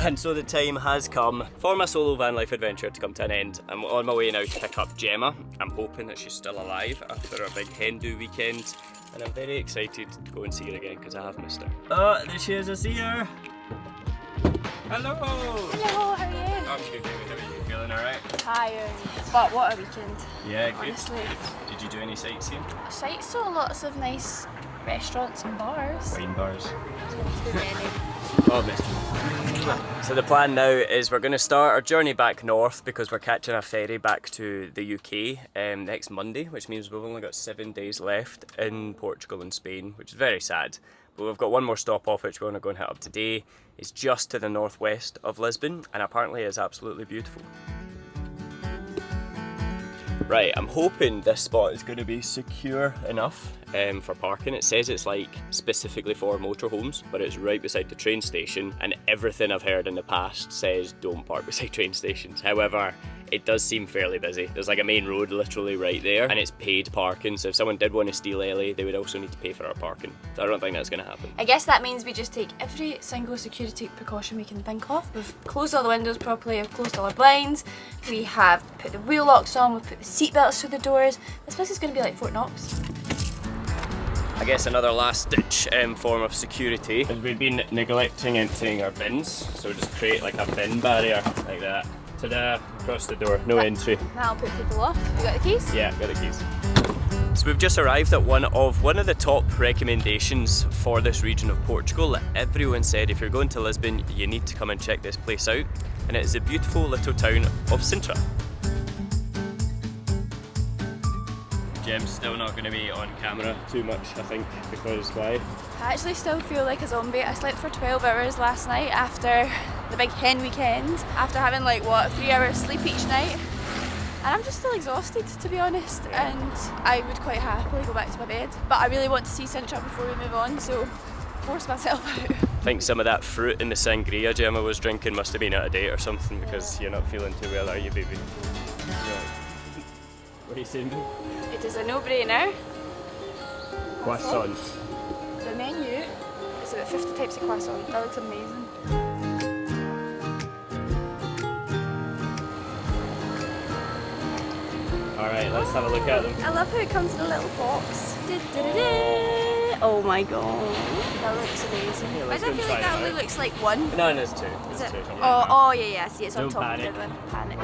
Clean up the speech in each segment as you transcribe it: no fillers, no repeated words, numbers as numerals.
And so the time has come for my solo van life adventure to come to an end. I'm on my way now to pick up Gemma. I'm hoping that she's still alive after our big hen do weekend, and I'm very excited to go and see her again because I have missed her. Oh, there she is, I see her! Hello! Hello, how are you? I'm good, baby. How are you? Feeling alright? Tired, but what a weekend. Yeah, good. Honestly. Did you do any sightseeing? Sights, so lots of nice restaurants and bars. Wine bars. Too many. Oh, missed you. So the plan now is we're going to start our journey back north because we're catching a ferry back to the UK next Monday, which means we've only got 7 days left in Portugal and Spain, which is very sad. But we've got one more stop off which we want to go and hit up today. It's just to the northwest of Lisbon and apparently it's absolutely beautiful. Right, I'm hoping this spot is going to be secure enough for parking. It says it's like specifically for motorhomes, but it's right beside the train station, and everything I've heard in the past says don't park beside train stations. However, it does seem fairly busy. There's like a main road literally right there, and it's paid parking, so if someone did want to steal Ellie, they would also need to pay for our parking. So I don't think that's going to happen. I guess that means we just take every single security precaution we can think of. We've closed all the windows properly, we've closed all our blinds, we have put the wheel locks on, we've put the seat belts through the doors. This place is going to be like Fort Knox. I guess another last ditch form of security is we've been neglecting emptying our bins, so just create like a bin barrier like that. Ta-da! Across the door, no entry. That'll put people off. You got the keys? Yeah, got the keys. So we've just arrived at one of the top recommendations for this region of Portugal. Everyone said if you're going to Lisbon, you need to come and check this place out, and it is the beautiful little town of Sintra. Gem's still not going to be on camera too much, I think, because why? I actually still feel like a zombie. I slept for 12 hours last night after the big hen weekend, after having like, what, 3 hours sleep each night. And I'm just still exhausted, to be honest, and I would quite happily go back to my bed. But I really want to see Sintra before we move on, so force myself out. I think some of that fruit in the sangria Gemma was drinking must have been out of date or something, because you're not feeling too well, are you, baby? What are you saying, babe? It is a no-brainer. Croissant. The menu is about 50 types of croissant. That looks amazing. Alright, let's have a look at them. I love how it comes in a little box. Oh my god. That looks amazing. Yeah, Why do I feel like that only looks like one? No, there's two. Is There's it? two. Oh, yeah, I see. It's on Don't top panic. of the other one. Panic.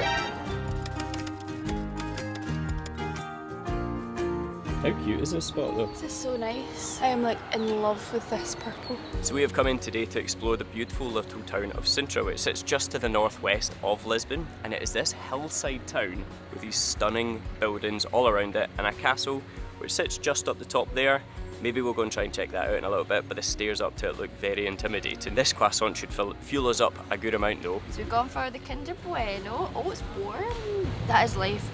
How cute is this spot though? This is so nice. I am like in love with this purple. So we have come in today to explore the beautiful little town of Sintra, which sits just to the northwest of Lisbon, and it is this hillside town with these stunning buildings all around it and a castle which sits just up the top there. Maybe we'll go and try and check that out in a little bit, but the stairs up to it look very intimidating. This croissant should fuel us up a good amount though. So we've gone for the Kinder Bueno. Oh, it's warm. That is life.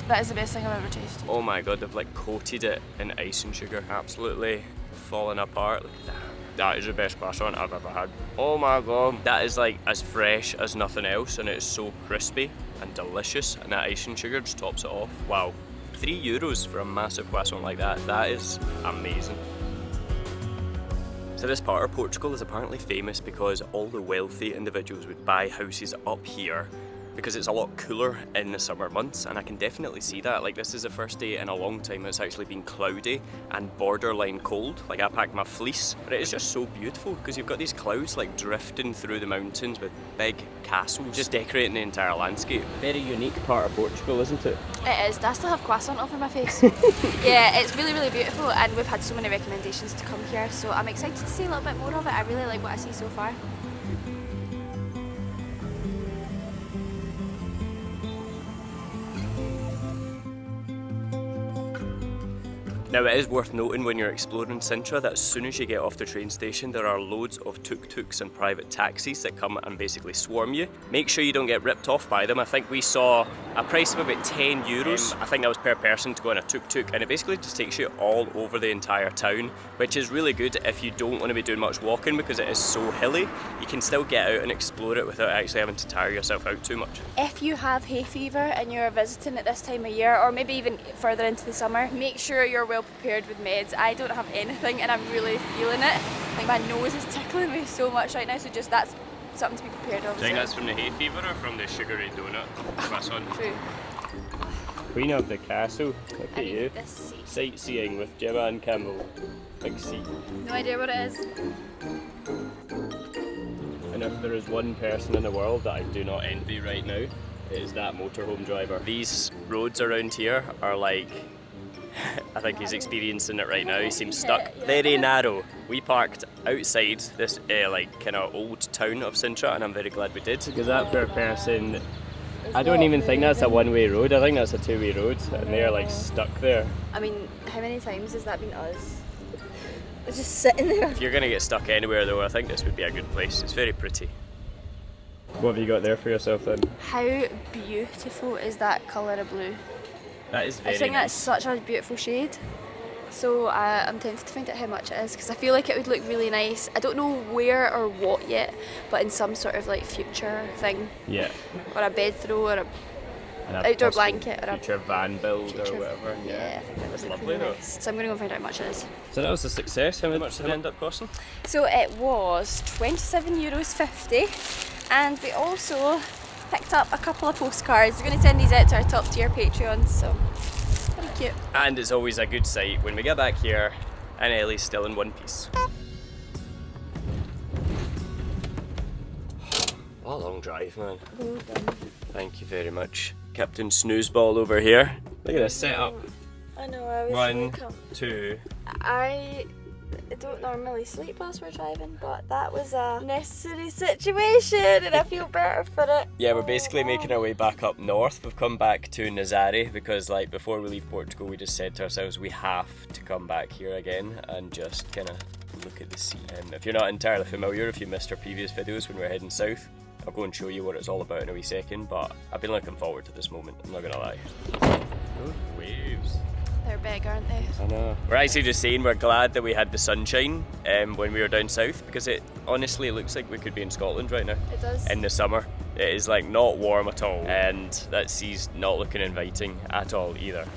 That is the best thing I've ever tasted. Oh my god, they've like coated it in icing sugar. Absolutely falling apart. Look at that. That is the best croissant I've ever had. Oh my god. That is like as fresh as nothing else, and it's so crispy and delicious, and that icing sugar just tops it off. Wow. €3 for a massive croissant like that. That is amazing. So this part of Portugal is apparently famous because all the wealthy individuals would buy houses up here because it's a lot cooler in the summer months, and I can definitely see that. Like, this is the first day in a long time it's actually been cloudy and borderline cold. Like, I packed my fleece, but it is just so beautiful because you've got these clouds like drifting through the mountains with big castles just decorating the entire landscape. Very unique part of Portugal, isn't it? It is. Do I still have croissant over my face? Yeah, it's really, really beautiful, and we've had so many recommendations to come here, so I'm excited to see a little bit more of it. I really like what I see so far. Now, it is worth noting when you're exploring Sintra that as soon as you get off the train station, there are loads of tuk-tuks and private taxis that come and basically swarm you. Make sure you don't get ripped off by them. I think we saw a price of about €10. I think that was per person to go on a tuk-tuk, and it basically just takes you all over the entire town, which is really good if you don't want to be doing much walking because it is so hilly. You can still get out and explore it without actually having to tire yourself out too much. If you have hay fever and you're visiting at this time of year, or maybe even further into the summer, make sure you're well prepared with meds. I don't have anything and I'm really feeling it. Like, my nose is tickling me so much right now, so just that's something to be prepared of. Do you think that's from the hay fever or from the sugary donut croissant? True. Queen of the castle, look I at need you. this seat. Sightseeing with Gemma and Campbell. Big seat. No idea what it is. And if there is one person in the world that I do not envy right now, it is that motorhome driver. These roads around here are like, I think he's experiencing it right now. He seems stuck. Very narrow. We parked outside this like kind of old town of Sintra, and I'm very glad we did. Because that poor person, I don't even think that's a one-way road. I think that's a two-way road, and they're like stuck there. I mean, how many times has that been us? It's just sitting there. If you're gonna get stuck anywhere though, I think this would be a good place. It's very pretty. What have you got there for yourself then? How beautiful is that colour of blue? That is very I think nice. that's such a beautiful shade. So I'm tempted to find out how much it is because I feel like it would look really nice. I don't know where or what yet, but in some sort of like future thing. Yeah. Or a bed throw or a And a outdoor possible blanket or a future van build future- or whatever. Yeah, I think that That's would look lovely really though. nice. So I'm going to go and find out how much it is. So that was a success. How much did it end up costing? So it was €27.50, and we also picked up a couple of postcards. We're going to send these out to our top tier Patreons, so very cute. And it's always a good sight when we get back here and Ellie's still in one piece. What a long drive, man. Well done. Thank you very much. Captain Snoozeball over here. Look at this setup. I know, I was 1, 2. I don't normally sleep whilst we're driving, but that was a necessary situation and I feel better for it. Yeah, we're basically making our way back up north. We've come back to Nazare because like before we leave Portugal we just said to ourselves we have to come back here again and just kind of look at the sea. If you're not entirely familiar, if you missed our previous videos when we were heading south, I'll go and show you what it's all about in a wee second, but I've been looking forward to this moment, I'm not gonna lie. Those waves. They're big, aren't they? I know. We're actually just saying we're glad that we had the sunshine when we were down south because it honestly looks like we could be in Scotland right now. It does. In the summer. It is like not warm at all and that sea's not looking inviting at all either.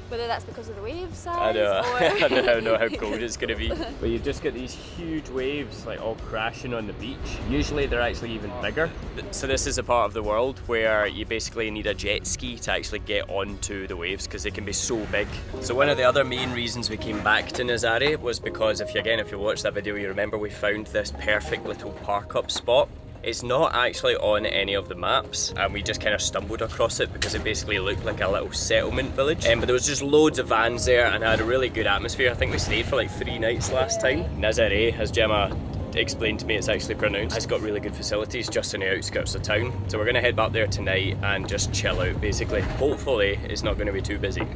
Whether that's because of the wave size I know. or... I don't know how cold it's going to be. But you just get these huge waves like all crashing on the beach. Usually they're actually even bigger. So this is a part of the world where you basically need a jet ski to actually get onto the waves because they can be so big. So one of the other main reasons we came back to Nazare was because if you watched that video you remember we found this perfect little parkup spot. It's not actually on any of the maps and we just kind of stumbled across it because it basically looked like a little settlement village. But there was just loads of vans there and had a really good atmosphere. I think we stayed for like 3 nights last time. Nazare, as Gemma explained to me it's actually pronounced, it's got really good facilities just on the outskirts of town. So we're going to head back there tonight and just chill out basically. Hopefully it's not going to be too busy.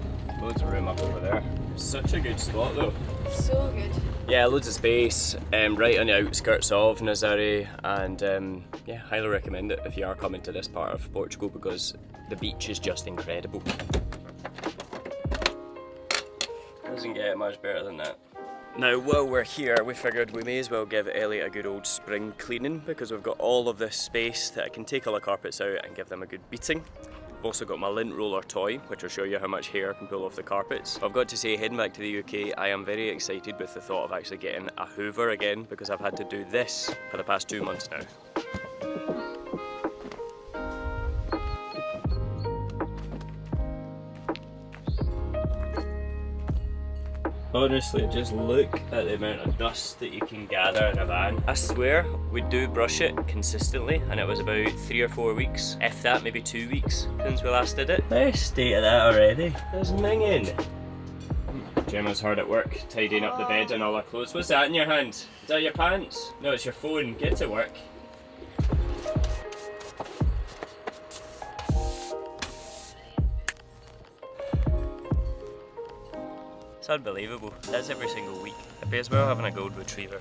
Loads of room up over there. Such a good spot though. So good. Yeah, loads of space, right on the outskirts of Nazare, and yeah, highly recommend it if you are coming to this part of Portugal because the beach is just incredible. Doesn't get much better than that. Now while we're here, we figured we may as well give Ellie a good old spring cleaning because we've got all of this space that I can take all the carpets out and give them a good beating. I've also got my lint roller toy, which will show you how much hair I can pull off the carpets. I've got to say, heading back to the UK, I am very excited with the thought of actually getting a hoover again because I've had to do this for the past 2 months now. Honestly, just look at the amount of dust that you can gather in a van. I swear, we do brush it consistently and it was about 3 or 4 weeks, if that, maybe 2 weeks since we last did it. Nice state of that already. There's minging. Gemma's hard at work, tidying up the bed and all our clothes. What's that in your hand? Is that your pants? No, it's your phone. Get to work. It's unbelievable. That's every single week. I may as well having a gold retriever.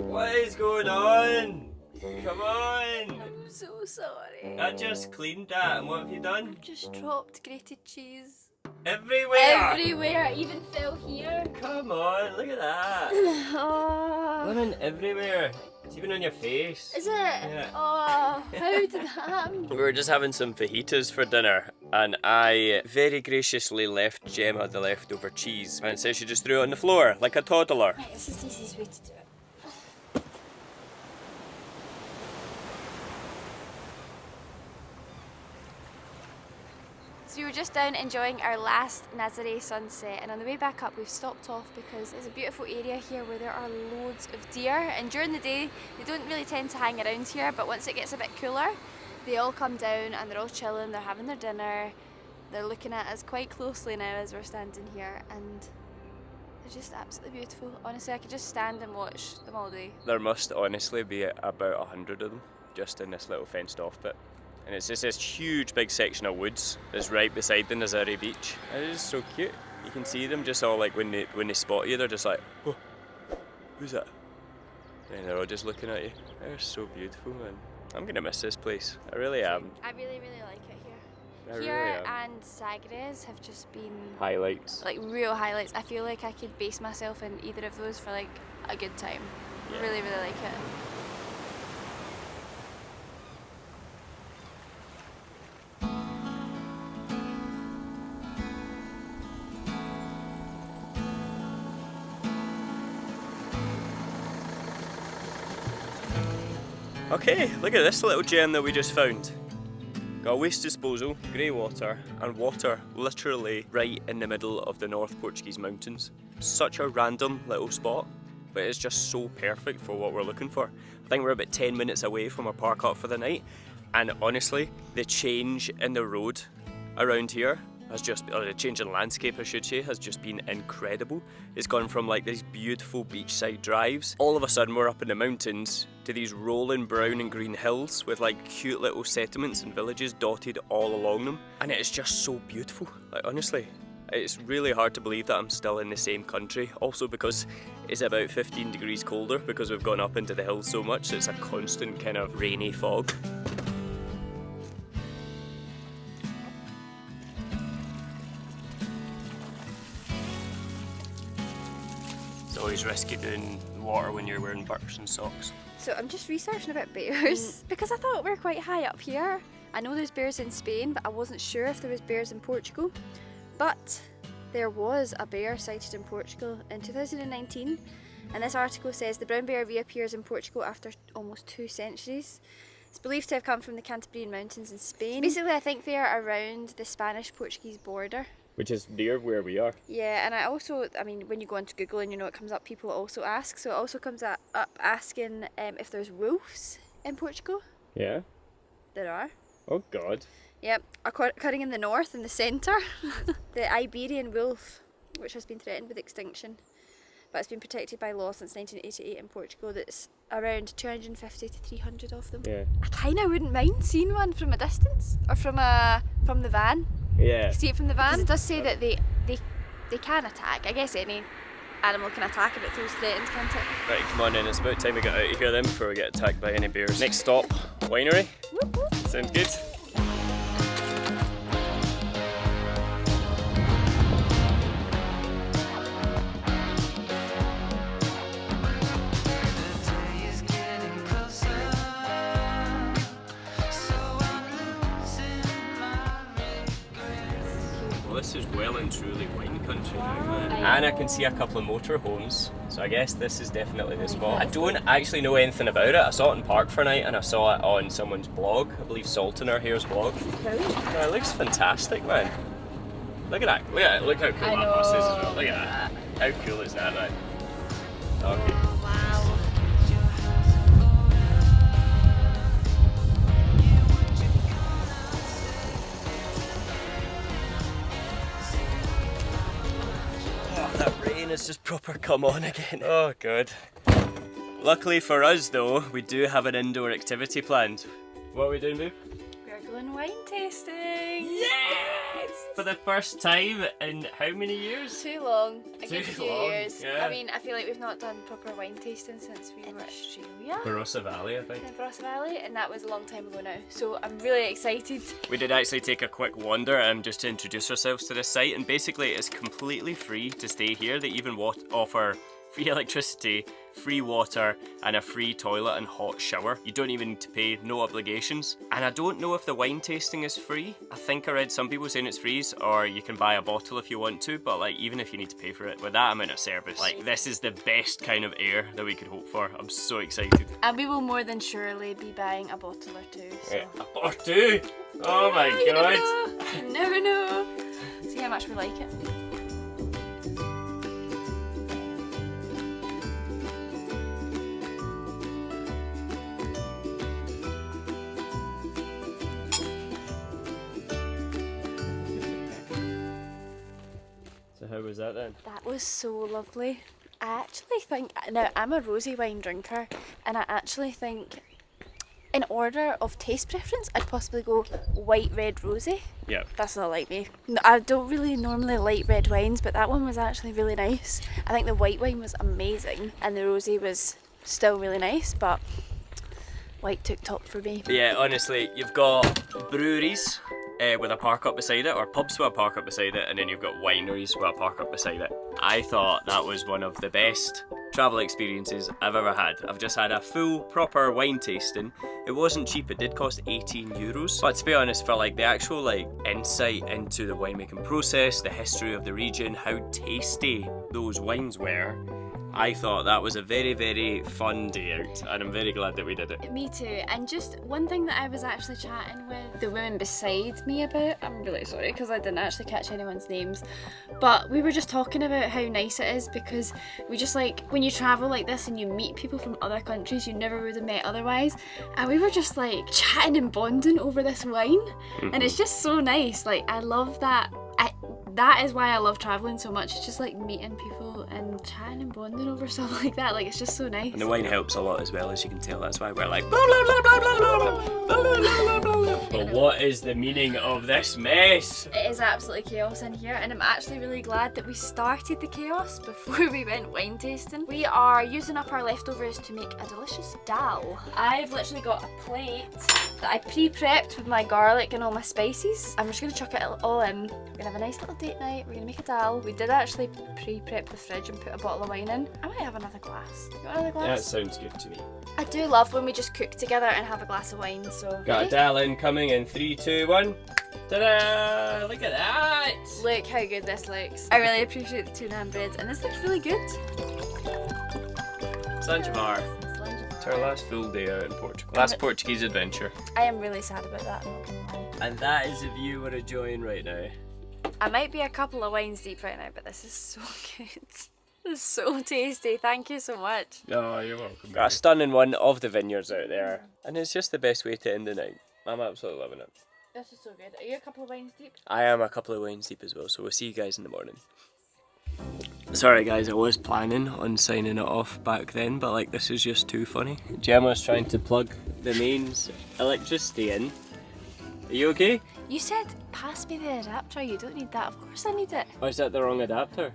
What is going on? Come on! I'm so sorry. I just cleaned that and what have you done? Just dropped grated cheese. Everywhere! Everywhere, I even fell here. Come on, look at that! Oh. Lemon everywhere. It's even on your face. Is it? Yeah. Oh, how did that happen? We were just having some fajitas for dinner and I very graciously left Gemma the leftover cheese and so she just threw it on the floor like a toddler. Right, this is the easiest way to do it. were just down enjoying our last Nazare sunset, and on the way back up we've stopped off because it's a beautiful area here where there are loads of deer, and during the day they don't really tend to hang around here, but once it gets a bit cooler they all come down and they're all chilling, they're having their dinner, they're looking at us quite closely now as we're standing here, and they're just absolutely beautiful. Honestly, I could just stand and watch them all day. There must honestly be about 100 of them just in this little fenced off bit. And it's just this huge big section of woods that's right beside the Nazare beach. And it is so cute. You can see them just all like when they spot you, they're just like, oh, who's that? And they're all just looking at you. They're so beautiful, man. I'm gonna miss this place. I really am. I really, really like it here. I Here really am. and Sagres have just been Highlights. like real highlights. I feel like I could base myself in either of those for like a good time. Yeah. Really, really like it. Okay, look at this little gem that we just found. Got waste disposal, grey water, and water literally right in the middle of the North Portuguese mountains. Such a random little spot, but it's just so perfect for what we're looking for. I think we're about 10 minutes away from our park up for the night, and honestly, the change in the road around here has just, or the change in landscape I should say, has just been incredible. It's gone from like these beautiful beachside drives, all of a sudden we're up in the mountains, to these rolling brown and green hills with like cute little settlements and villages dotted all along them. And it is just so beautiful, like honestly. It's really hard to believe that I'm still in the same country, also because it's about 15 degrees colder because we've gone up into the hills so much, so it's a constant kind of rainy fog. It's always risky doing water when you're wearing birks and socks. So I'm just researching about bears because I thought we were quite high up here. I know there's bears in Spain, but I wasn't sure if there was bears in Portugal. But there was a bear sighted in Portugal in 2019, and this article says the brown bear reappears in Portugal after almost 2 centuries. It's believed to have come from the Cantabrian Mountains in Spain. Basically, I think they're around the Spanish-Portuguese border. Which is near where we are. Yeah, and I mean, when you go onto Google and it comes up, people also ask. So it also comes up asking if there's wolves in Portugal. Yeah. There are. Oh God. Yep, occurring in the north and the centre. The Iberian wolf, which has been threatened with extinction, but it's been protected by law since 1988 in Portugal. That's around 250 to 300 of them. Yeah. I kind of wouldn't mind seeing one from a distance, or from the van. Yeah. See it from the van. It does say that they can attack. I guess any animal can attack if it feels threatened, can't it? Right, come on in. It's about time we get out of here then before we get attacked by any bears. Next stop, winery. Whoop, whoop. Sound good? This is well and truly wine country now, man. And I can see a couple of motorhomes, so I guess this is definitely the spot. I don't actually know anything about it. I saw it in Park for a night and I saw it on someone's blog, I believe Souveneir here's blog. Oh, it looks fantastic, man. Look at that, look how cool that bus is as well. Look at that. How cool is that, man? Okay. That rain has just proper come on again. Oh god. Luckily for us though, we do have an indoor activity planned. What are we doing, babe? We're going wine tasting. Yes! For the first time in how many years? Too long. A Too good few long, years. yeah. I mean, I feel like we've not done proper wine tasting since we were in Australia. Barossa Valley, I think. In Barossa Valley, and that was a long time ago now. So I'm really excited. We did actually take a quick wander just to introduce ourselves to this site, and basically it's completely free to stay here. They even offer free electricity, free water, and a free toilet and hot shower. You don't even need to pay, no obligations. And I don't know if the wine tasting is free. I think I read some people saying it's free, or you can buy a bottle if you want to, but like even if you need to pay for it, with that amount of service, like this is the best kind of air that we could hope for. I'm so excited. And we will more than surely be buying a bottle or two. So. Or two? Oh my god. You never know. See how much we like it. So how was that then? That was so lovely. I actually think, now I'm a rosy wine drinker, and I actually think in order of taste preference I'd possibly go white, red, rosy. Yeah. That's not like me. No, I don't really normally like red wines, but that one was actually really nice. I think the white wine was amazing and the rosy was still really nice, but white took top for me. Yeah, honestly, you've got breweries with a park up beside it, or pubs with a park up beside it, and then you've got wineries with a park up beside it. I thought that was one of the best travel experiences I've ever had. I've just had a full proper wine tasting. It wasn't cheap, it did cost 18 euros. But to be honest, for like the actual like insight into the winemaking process, the history of the region, how tasty those wines were, I thought that was a very, very fun day out, and I'm very glad that we did it. Me too. And just one thing that I was actually chatting with the women beside me about, I'm really sorry because I didn't actually catch anyone's names, but we were just talking about how nice it is, because we just like, when you travel like this and you meet people from other countries you never would have met otherwise, and we were just like chatting and bonding over this wine, and it's just so nice. Like, I love that. That is why I love travelling so much. It's just like meeting people and chatting and bonding over stuff like that. Like, it's just so nice. And the wine helps a lot as well, as you can tell. That's why we're like blah blah blah blah blah blah blah blah blah blah. But what is the meaning of this mess? It is absolutely chaos in here, and I'm actually really glad that we started the chaos before we went wine tasting. We are using up our leftovers to make a delicious dal. I've literally got a plate that I pre-prepped with my garlic and all my spices. I'm just going to chuck it all in. We're going to have a nice little date night. We're going to make a dal. We did actually pre-prep the fridge and put a bottle of wine in. I might have another glass. You want another glass? Yeah, that sounds good to me. I do love when we just cook together and have a glass of wine, so... Got a dal in coming in 3, 2, 1. Ta-da! Look at that! Look how good this looks. I really appreciate the tuna and breads, and this looks really good. Sanjivar. It's our last full day out in Portugal. Last Portuguese adventure. I am really sad about that, I'm not gonna lie. And that is the view we're enjoying right now. I might be a couple of wines deep right now, but this is so good. This is so tasty. Thank you so much. Oh, you're welcome. Got a stunning one of the vineyards out there, and it's just the best way to end the night. I'm absolutely loving it. This is so good. Are you a couple of wines deep? I am a couple of wines deep as well, so we'll see you guys in the morning. Sorry guys, I was planning on signing it off back then, but like this is just too funny. Gemma's trying to plug the mains electricity in. Are you okay? You said pass me the adapter. You don't need that. Of course I need it. Or is that the wrong adapter?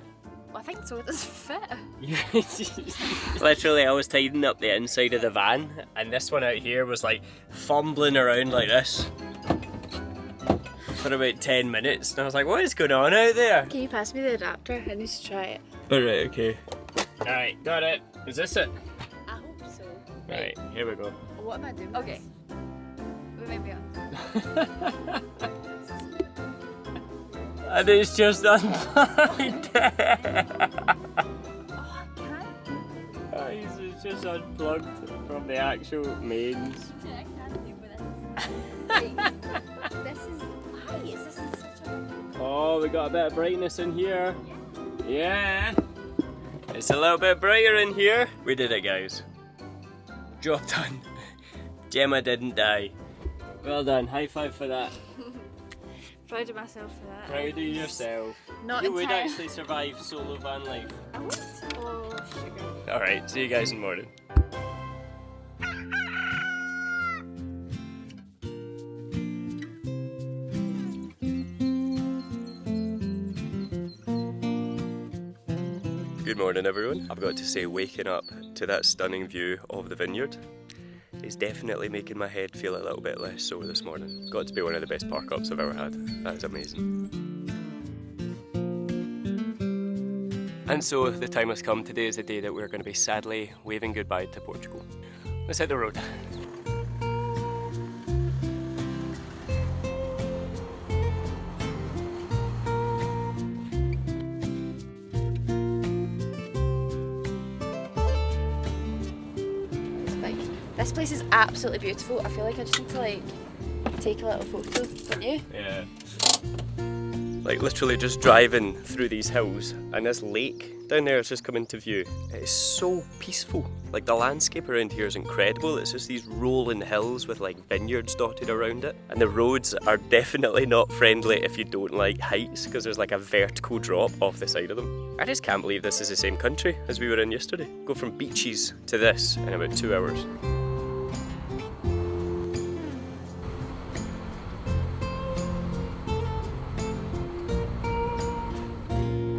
Well, I think so. It doesn't fit. Literally, I was tidying up the inside of the van, and this one out here was like fumbling around like this for about 10 minutes, and I was like, what is going on out there? Can you pass me the adapter? I need to try it. Alright, okay. Alright, got it. Is this it? I hope so. Right, here we go. What am I doing? Okay. We might be on. And it's just unplugged. Oh, I can't. It's just unplugged from the actual mains. Yeah, I can't live with this. This is... Why is this in such a... Oh, we got a bit of brightness in here. Yeah. It's a little bit brighter in here. We did it, guys. Job done. Gemma didn't die. Well done. High five for that. Proud of myself for that. Proud of yourself. Not you would entire- actually survive solo van life. I would? Oh, sugar. Alright, see you guys in the morning. Good morning everyone. I've got to say, waking up to that stunning view of the vineyard is definitely making my head feel a little bit less sore this morning. Got to be one of the best parkups I've ever had. That is amazing. And so the time has come. Today is the day that we're going to be sadly waving goodbye to Portugal. Let's hit the road. This place is absolutely beautiful. I feel like I just need to like take a little photo, don't you? Yeah. Like literally just driving through these hills and this lake down there has just come into view. It is so peaceful. Like the landscape around here is incredible. It's just these rolling hills with like vineyards dotted around it. And the roads are definitely not friendly if you don't like heights because there's like a vertical drop off the side of them. I just can't believe this is the same country as we were in yesterday. Go from beaches to this in about 2 hours.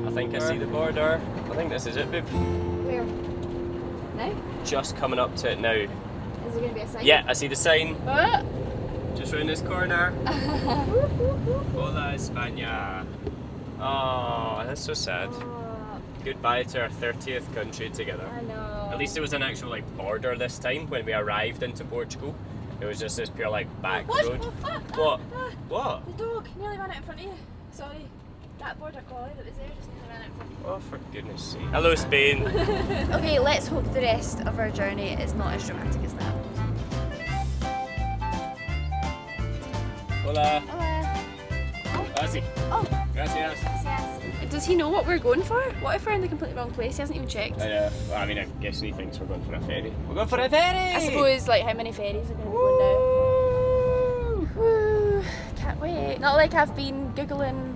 I think I see the border. I think this is it, babe. Where? Now? Just coming up to it now. Is there going to be a sign? Yeah, I see the sign. Oh. Just round this corner. Hola, España. Oh, that's so sad. Oh, Goodbye to our 30th country together. I know. At least there was an actual like border this time when we arrived into Portugal. It was just this pure like back road. What? What? The dog nearly ran out in front of you. Sorry. That border collie that was there just nearly ran out in front of you. Oh, for goodness sake. Hello, Spain. Okay, let's hope the rest of our journey is not as dramatic as that. Hola. Hola. Oh. Así. Oh. Gracias. Yes. Does he know what we're going for? What if we're in the completely wrong place? He hasn't even checked. Well, I mean, I'm guessing he thinks we're going for a ferry. We're going for a ferry! I suppose, like, how many ferries are going to be going now? Woo! Can't wait. Not like I've been googling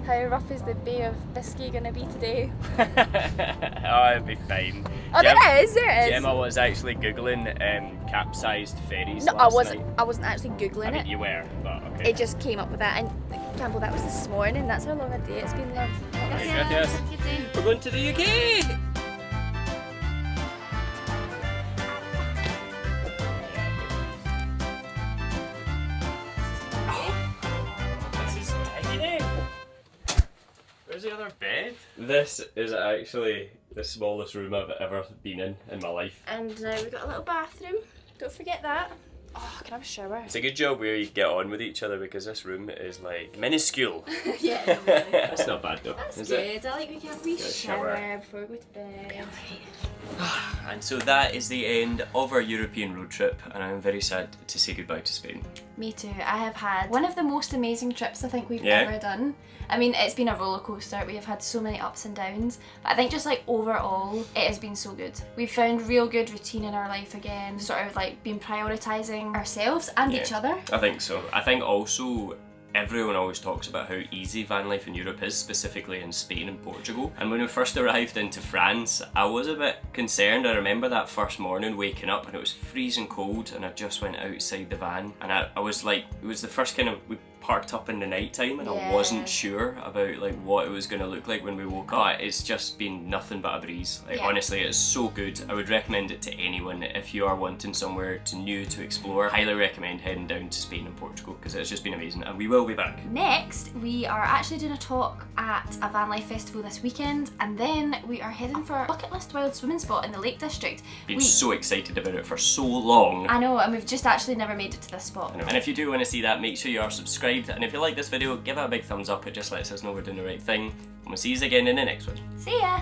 how rough is the Bay of Biscay going to be today. Oh, it'll be fine. Oh, there it is. Gemma was actually googling capsized ferries No, last night. I wasn't actually googling I mean, it. you were, but okay. It just came up with that, and Campbell, that was this morning. That's how long a day it's been, love. Gracias. We're going to the UK! Where's the other bed? This is actually the smallest room I've ever been in my life. And we've got a little bathroom. Don't forget that. Oh, can I have a shower? It's a good job we get on with each other because this room is like minuscule. Yeah. That's not bad though. That's is good. it? I like we can have a wee Get a shower shower. before we go to bed. And so that is the end of our European road trip, and I'm very sad to say goodbye to Spain. Me too. I have had one of the most amazing trips I think we've Yeah. ever done. I mean, it's been a roller coaster. We have had so many ups and downs, but I think just like overall, it has been so good. We've found real good routine in our life again, sort of like been prioritising ourselves and each other. I think so. I think also everyone always talks about how easy van life in Europe is, specifically in Spain and Portugal. And when we first arrived into France, I was a bit concerned. I remember that first morning waking up and it was freezing cold and I just went outside the van and I was like, it was the first kind of, we parked up in the night time and I wasn't sure about like what it was going to look like when we woke up. It's just been nothing but a breeze. Like honestly, it's so good. I would recommend it to anyone if you are wanting somewhere new to explore. Highly recommend heading down to Spain and Portugal because it's just been amazing, and we will be back. Next, we are actually doing a talk at a van life festival this weekend, and then we are heading for a bucket list wild swimming spot in the Lake District. Been so excited about it for so long. I know, and we've just actually never made it to this spot. And if you do want to see that, make sure you are subscribed. And if you like this video, give it a big thumbs up. It just lets us know we're doing the right thing. And we'll see you again in the next one. See ya!